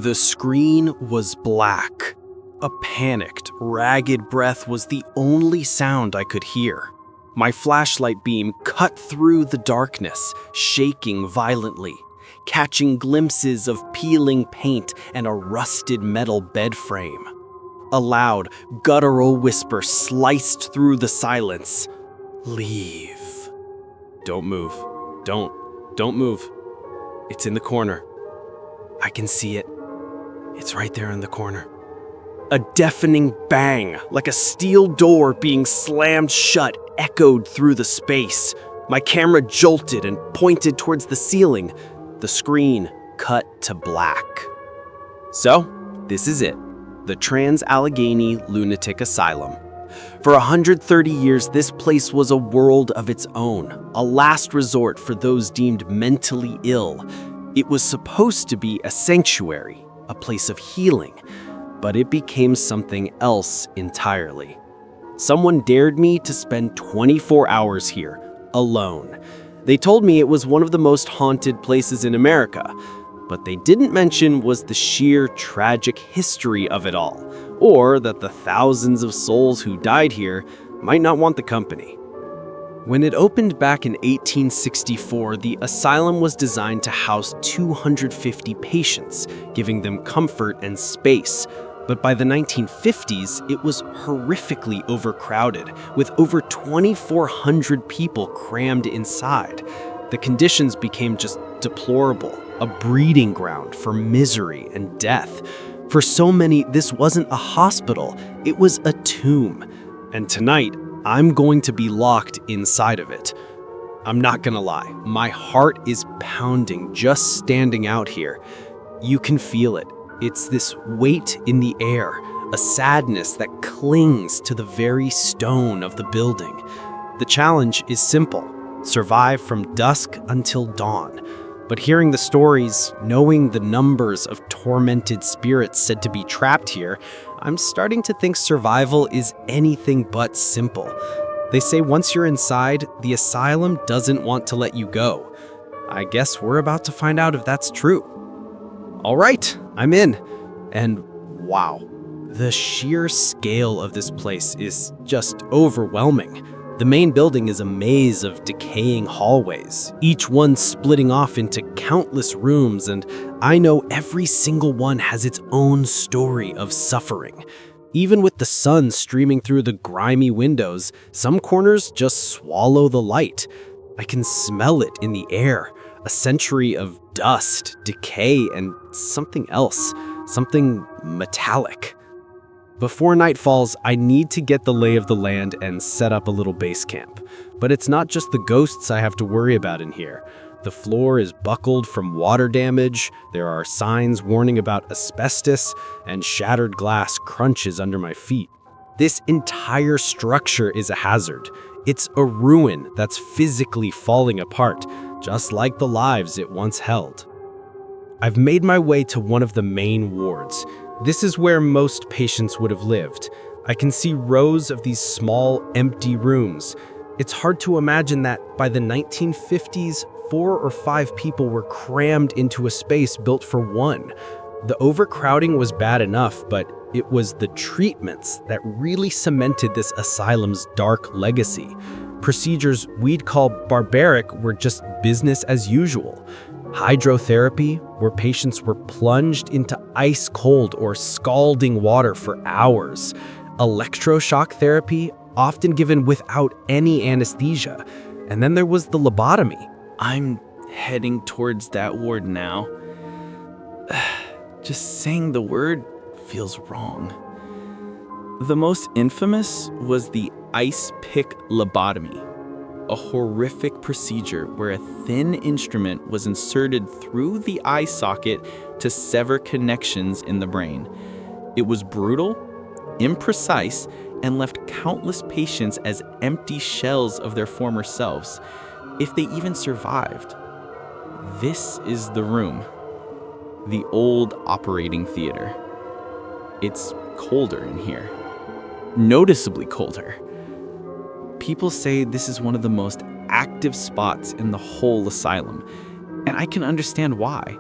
The screen was black. A panicked, ragged breath was the only sound I could hear. My flashlight beam cut through the darkness, shaking violently, catching glimpses of peeling paint and a rusted metal bed frame. A loud, guttural whisper sliced through the silence. "Leave. Don't move. Don't move. It's in the corner. I can see it. It's right there in the corner." A deafening bang, like a steel door being slammed shut, echoed through the space. My camera jolted and pointed towards the ceiling. The screen cut to black. So, this is it. The Trans-Allegheny Lunatic Asylum. For 130 years, this place was a world of its own, a last resort for those deemed mentally ill. It was supposed to be a sanctuary, a place of healing, but it became something else entirely. Someone dared me to spend 24 hours here, alone. They told me it was one of the most haunted places in America. What they didn't mention was the sheer tragic history of it all, or that the thousands of souls who died here might not want the company. When it opened back in 1864, the asylum was designed to house 250 patients, giving them comfort and space. But by the 1950s, it was horrifically overcrowded, with over 2,400 people crammed inside. The conditions became just deplorable, a breeding ground for misery and death. For so many, this wasn't a hospital, it was a tomb. And tonight, I'm going to be locked inside of it. I'm not gonna lie, my heart is pounding just standing out here. You can feel it. It's this weight in the air, a sadness that clings to the very stone of the building. The challenge is simple: survive from dusk until dawn. But hearing the stories, knowing the numbers of tormented spirits said to be trapped here, I'm starting to think survival is anything but simple. They say once you're inside, the asylum doesn't want to let you go. I guess we're about to find out if that's true. All right, I'm in. And wow, the sheer scale of this place is just overwhelming. The main building is a maze of decaying hallways, each one splitting off into countless rooms, and I know every single one has its own story of suffering. Even with the sun streaming through the grimy windows, some corners just swallow the light. I can smell it in the air, a century of dust, decay, and something else, something metallic. Before night falls, I need to get the lay of the land and set up a little base camp. But it's not just the ghosts I have to worry about in here. The floor is buckled from water damage, there are signs warning about asbestos, and shattered glass crunches under my feet. This entire structure is a hazard. It's a ruin that's physically falling apart, just like the lives it once held. I've made my way to one of the main wards. This is where most patients would have lived. I can see rows of these small, empty rooms. It's hard to imagine that by the 1950s, 4 or 5 people were crammed into a space built for one. The overcrowding was bad enough, but it was the treatments that really cemented this asylum's dark legacy. Procedures we'd call barbaric were just business as usual. Hydrotherapy, where patients were plunged into ice-cold or scalding water for hours. Electroshock therapy, often given without any anesthesia. And then there was the lobotomy. I'm heading towards that ward now. Just saying the word feels wrong. The most infamous was the ice pick lobotomy, a horrific procedure where a thin instrument was inserted through the eye socket to sever connections in the brain. It was brutal, imprecise, and left countless patients as empty shells of their former selves, if they even survived. This is the room, the old operating theater. It's colder in here, noticeably colder. People say this is one of the most active spots in the whole asylum, and I can understand why.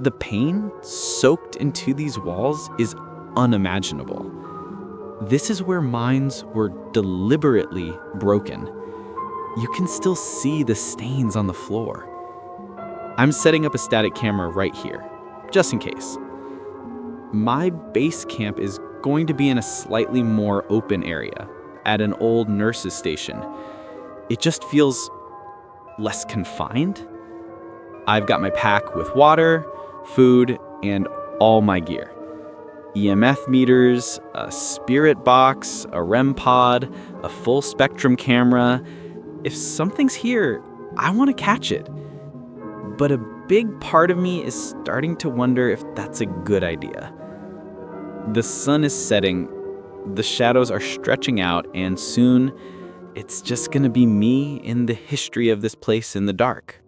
The pain soaked into these walls is unimaginable. This is where minds were deliberately broken. You can still see the stains on the floor. I'm setting up a static camera right here, just in case. My base camp is going to be in a slightly more open area, at an old nurse's station. It just feels less confined. I've got my pack with water, food, and all my gear. EMF meters, a spirit box, a REM pod, a full spectrum camera. If something's here, I want to catch it. But a big part of me is starting to wonder if that's a good idea. The sun is setting, the shadows are stretching out, and soon it's just gonna be me in the history of this place in the dark.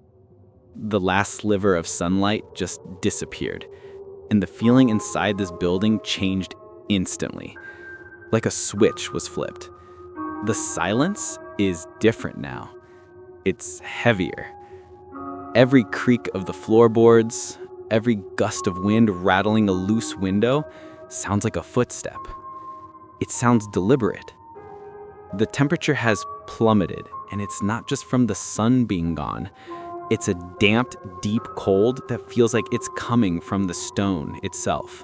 The last sliver of sunlight just disappeared, and the feeling inside this building changed instantly, like a switch was flipped. The silence is different now. It's heavier. Every creak of the floorboards, every gust of wind rattling a loose window sounds like a footstep. It sounds deliberate. The temperature has plummeted, and it's not just from the sun being gone. It's a damped, deep cold that feels like it's coming from the stone itself.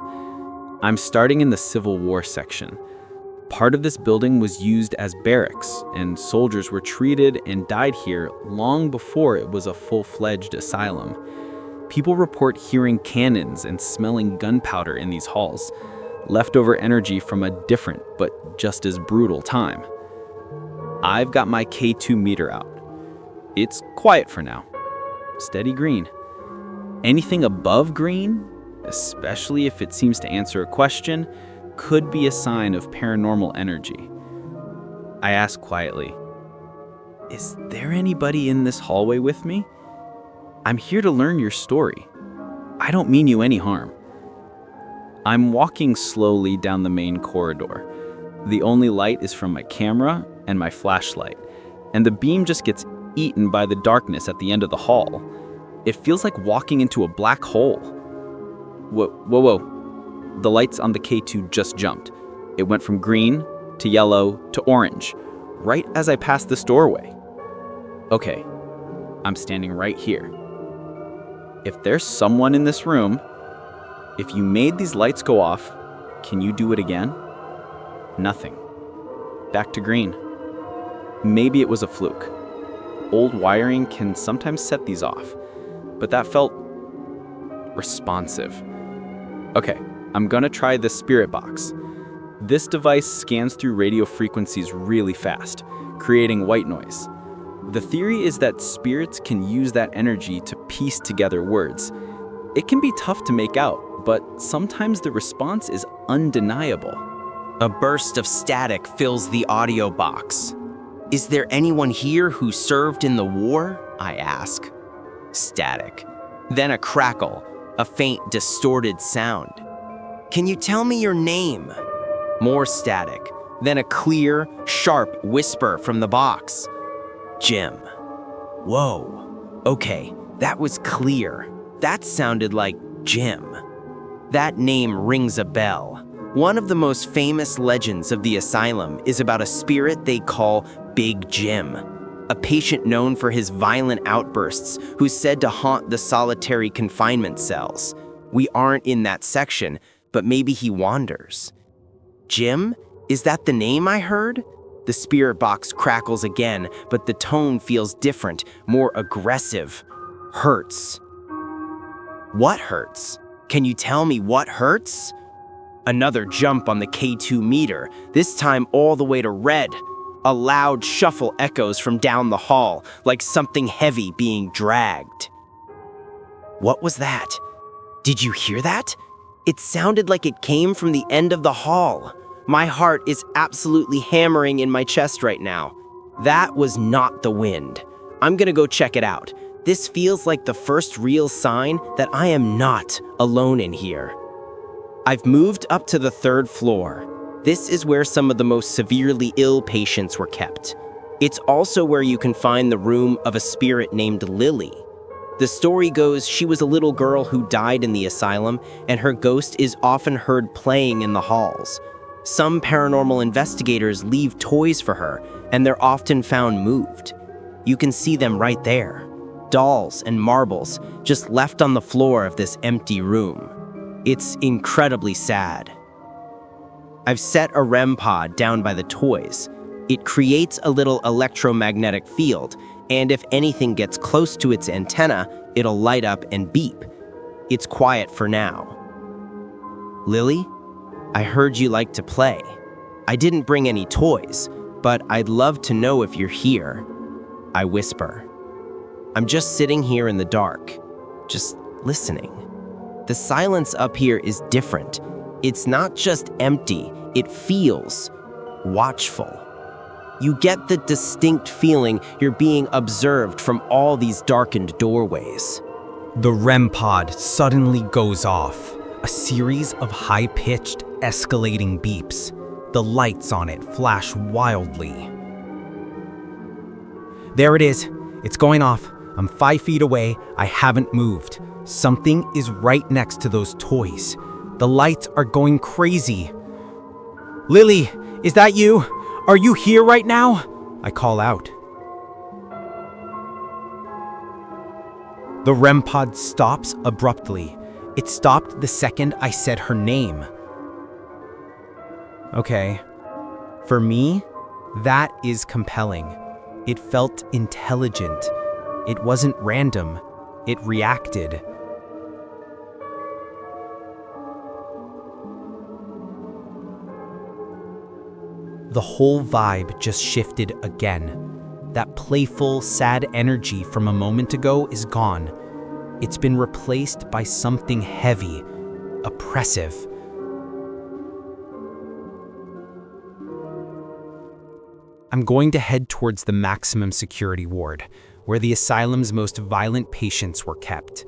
I'm starting in the Civil War section. Part of this building was used as barracks, and soldiers were treated and died here long before it was a full-fledged asylum. People report hearing cannons and smelling gunpowder in these halls, leftover energy from a different but just as brutal time. I've got my K2 meter out. It's quiet for now. Steady green. Anything above green, especially if it seems to answer a question, could be a sign of paranormal energy. I ask quietly, "Is there anybody in this hallway with me? I'm here to learn your story. I don't mean you any harm." I'm walking slowly down the main corridor. The only light is from my camera and my flashlight, and the beam just gets eaten by the darkness at the end of the hall. It feels like walking into a black hole. Whoa. The lights on the K2 just jumped. It went from green to yellow to orange, right as I passed this doorway. Okay, I'm standing right here. If there's someone in this room, if you made these lights go off, can you do it again? Nothing. Back to green. Maybe it was a fluke. Old wiring can sometimes set these off, but that felt responsive. Okay, I'm gonna try the spirit box. This device scans through radio frequencies really fast, creating white noise. The theory is that spirits can use that energy to piece together words. It can be tough to make out, but sometimes the response is undeniable. A burst of static fills the audio box. "Is there anyone here who served in the war?" I ask. Static. Then a crackle, a faint, distorted sound. "Can you tell me your name?" More static. Then a clear, sharp whisper from the box. "Jim." Whoa. Okay, that was clear. That sounded like Jim. That name rings a bell. One of the most famous legends of the asylum is about a spirit they call Big Jim, a patient known for his violent outbursts who's said to haunt the solitary confinement cells. We aren't in that section, but maybe he wanders. Jim? Is that the name I heard? The spirit box crackles again, but the tone feels different, more aggressive. Hurts. What hurts? Can you tell me what hurts? Another jump on the K2 meter, this time all the way to red. A loud shuffle echoes from down the hall, like something heavy being dragged. What was that? Did you hear that? It sounded like it came from the end of the hall. My heart is absolutely hammering in my chest right now. That was not the wind. I'm gonna go check it out. This feels like the first real sign that I am not alone in here. I've moved up to the 3rd floor. This is where some of the most severely ill patients were kept. It's also where you can find the room of a spirit named Lily. The story goes she was a little girl who died in the asylum, and her ghost is often heard playing in the halls. Some paranormal investigators leave toys for her, and they're often found moved. You can see them right there. Dolls and marbles just left on the floor of this empty room. It's incredibly sad. I've set a REM pod down by the toys. It creates a little electromagnetic field, and if anything gets close to its antenna, it'll light up and beep. It's quiet for now. Lily, I heard you like to play. I didn't bring any toys, but I'd love to know if you're here. I whisper. I'm just sitting here in the dark, just listening. The silence up here is different. It's not just empty, it feels watchful. You get the distinct feeling you're being observed from all these darkened doorways. The REM pod suddenly goes off. A series of high-pitched, escalating beeps. The lights on it flash wildly. There it is. It's going off. I'm 5 feet away. I haven't moved. Something is right next to those toys. The lights are going crazy. Lily, is that you? Are you here right now? I call out. The REM pod stops abruptly. It stopped the second I said her name. Okay. For me, that is compelling. It felt intelligent. It wasn't random. It reacted. The whole vibe just shifted again. That playful, sad energy from a moment ago is gone. It's been replaced by something heavy, oppressive. I'm going to head towards the maximum security ward, where the asylum's most violent patients were kept.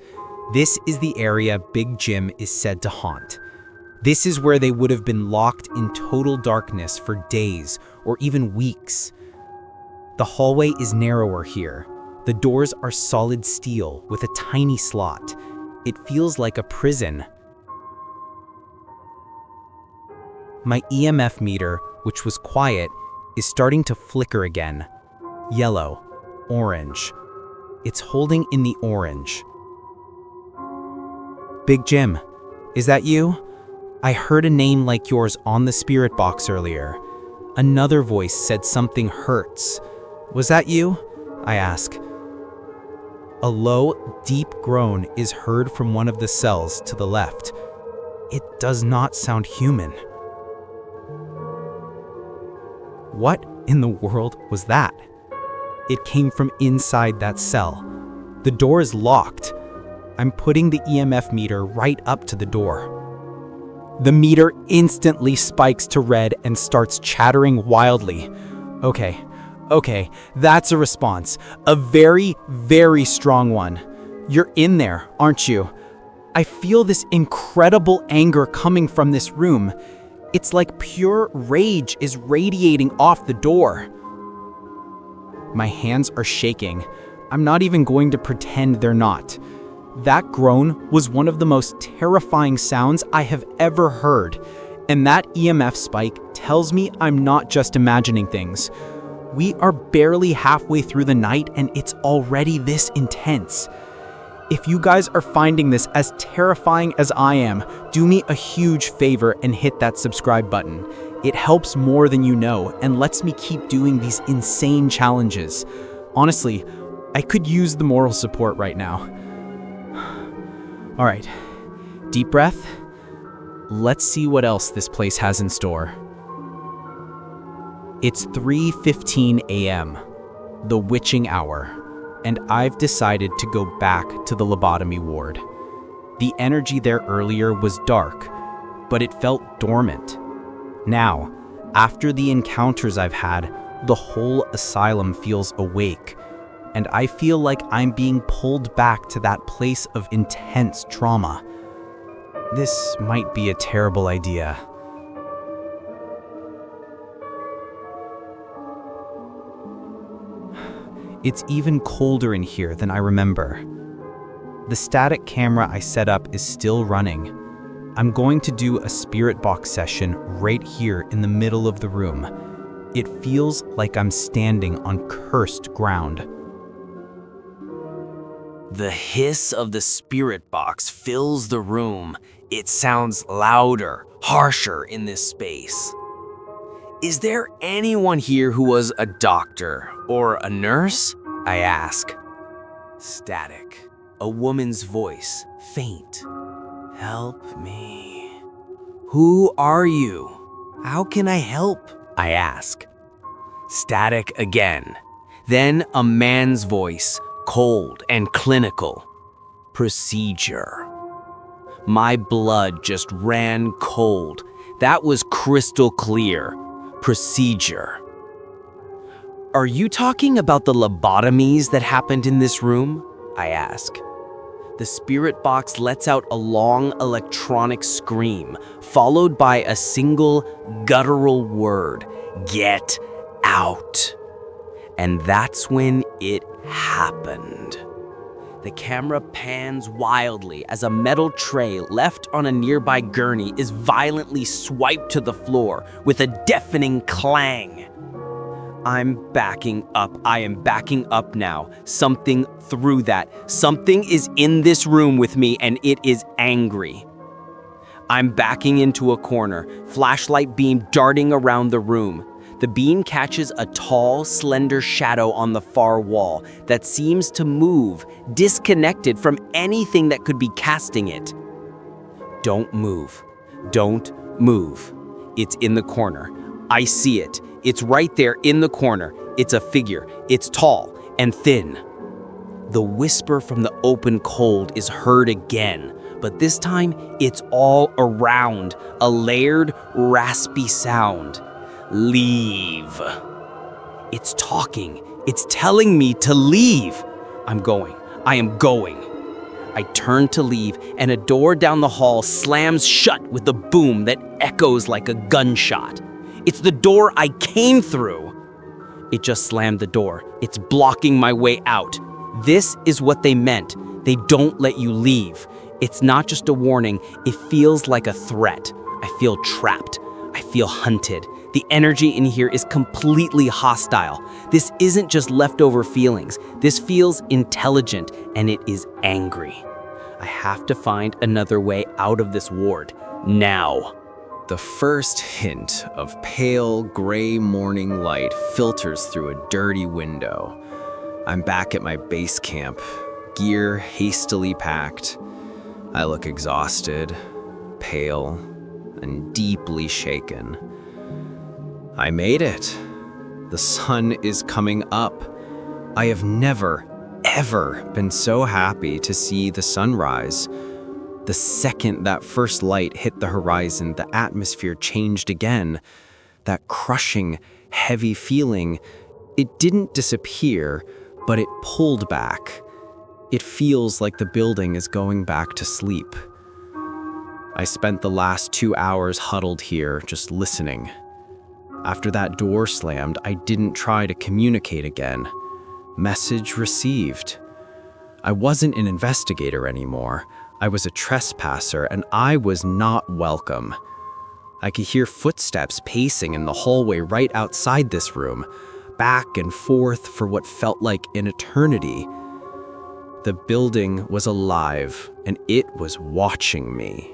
This is the area Big Jim is said to haunt. This is where they would have been locked in total darkness for days or even weeks. The hallway is narrower here. The doors are solid steel with a tiny slot. It feels like a prison. My EMF meter, which was quiet, is starting to flicker again. Yellow, orange. It's holding in the orange. Big Jim, is that you? I heard a name like yours on the spirit box earlier. Another voice said something hurts. Was that you? I ask. A low, deep groan is heard from one of the cells to the left. It does not sound human. What in the world was that? It came from inside that cell. The door is locked. I'm putting the EMF meter right up to the door. The meter instantly spikes to red and starts chattering wildly. Okay, that's a response. A very, very strong one. You're in there, aren't you? I feel this incredible anger coming from this room. It's like pure rage is radiating off the door. My hands are shaking. I'm not even going to pretend they're not. That groan was one of the most terrifying sounds I have ever heard, and that EMF spike tells me I'm not just imagining things. We are barely halfway through the night and it's already this intense. If you guys are finding this as terrifying as I am, do me a huge favor and hit that subscribe button. It helps more than you know and lets me keep doing these insane challenges. Honestly, I could use the moral support right now. All right, deep breath. Let's see what else this place has in store. It's 3:15 a.m., the witching hour, and I've decided to go back to the lobotomy ward. The energy there earlier was dark, but it felt dormant. Now, after the encounters I've had, the whole asylum feels awake, and I feel like I'm being pulled back to that place of intense trauma. This might be a terrible idea. It's even colder in here than I remember. The static camera I set up is still running. I'm going to do a spirit box session right here in the middle of the room. It feels like I'm standing on cursed ground. The hiss of the spirit box fills the room. It sounds louder, harsher in this space. Is there anyone here who was a doctor or a nurse? I ask. Static. A woman's voice, faint. Help me. Who are you? How can I help? I ask. Static again. Then a man's voice, cold and clinical. Procedure. My blood just ran cold. That was crystal clear. Procedure. Are you talking about the lobotomies that happened in this room? I ask. The spirit box lets out a long electronic scream, followed by a single guttural word, "Get out." And that's when it happened. The camera pans wildly as a metal tray left on a nearby gurney is violently swiped to the floor with a deafening clang. I'm backing up. I am backing up now. Something through that. Something is in this room with me and it is angry. I'm backing into a corner, flashlight beam darting around the room. The beam catches a tall, slender shadow on the far wall that seems to move, disconnected from anything that could be casting it. Don't move. Don't move. It's in the corner. I see it. It's right there in the corner. It's a figure. It's tall and thin. The whisper from the open cold is heard again, but this time it's all around, a layered, raspy sound. Leave. It's talking. It's telling me to leave. I'm going. I am going. I turn to leave, and a door down the hall slams shut with a boom that echoes like a gunshot. It's the door I came through. It just slammed the door. It's blocking my way out. This is what they meant. They don't let you leave. It's not just a warning. It feels like a threat. I feel trapped. I feel hunted. The energy in here is completely hostile. This isn't just leftover feelings. This feels intelligent, and it is angry. I have to find another way out of this ward. Now. The first hint of pale gray morning light filters through a dirty window. I'm back at my base camp, gear hastily packed. I look exhausted, pale, and deeply shaken. I made it. The sun is coming up. I have never, ever been so happy to see the sunrise. The second that first light hit the horizon, the atmosphere changed again. That crushing, heavy feeling, it didn't disappear, but it pulled back. It feels like the building is going back to sleep. I spent the last 2 hours huddled here, just listening. After that door slammed, I didn't try to communicate again. Message received. I wasn't an investigator anymore. I was a trespasser, and I was not welcome. I could hear footsteps pacing in the hallway right outside this room, back and forth for what felt like an eternity. The building was alive, and it was watching me.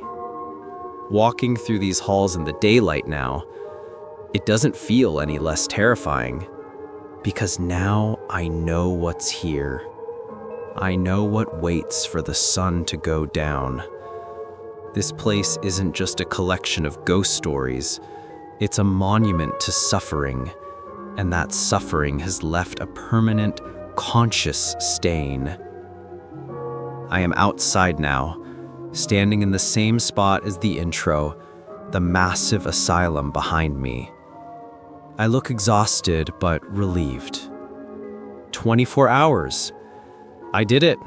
Walking through these halls in the daylight now, it doesn't feel any less terrifying, because now I know what's here. I know what waits for the sun to go down. This place isn't just a collection of ghost stories. It's a monument to suffering, and that suffering has left a permanent, conscious stain. I am outside now, standing in the same spot as the intro, the massive asylum behind me. I look exhausted but relieved. 24 hours. I did it.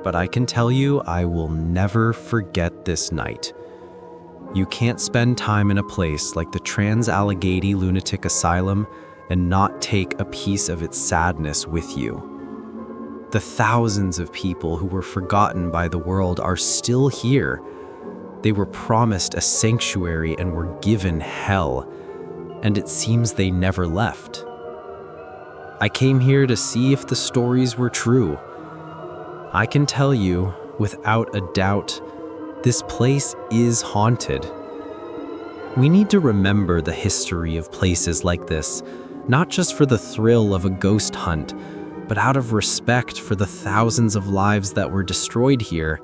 But I can tell you I will never forget this night. You can't spend time in a place like the Trans-Allegheny Lunatic Asylum and not take a piece of its sadness with you. The thousands of people who were forgotten by the world are still here. They were promised a sanctuary and were given hell, and it seems they never left. I came here to see if the stories were true. I can tell you, without a doubt, this place is haunted. We need to remember the history of places like this, not just for the thrill of a ghost hunt, but out of respect for the thousands of lives that were destroyed here.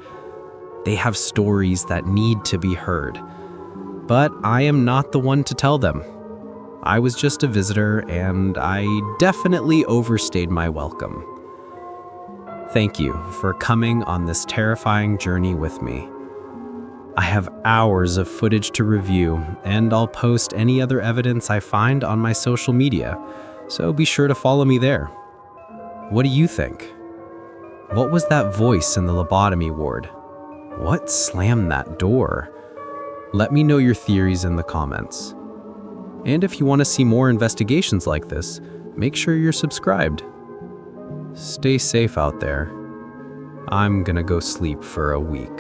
They have stories that need to be heard. But I am not the one to tell them. I was just a visitor, and I definitely overstayed my welcome. Thank you for coming on this terrifying journey with me. I have hours of footage to review, and I'll post any other evidence I find on my social media, so be sure to follow me there. What do you think? What was that voice in the lobotomy ward? What slammed that door? Let me know your theories in the comments. And if you want to see more investigations like this, make sure you're subscribed. Stay safe out there. I'm gonna go sleep for a week.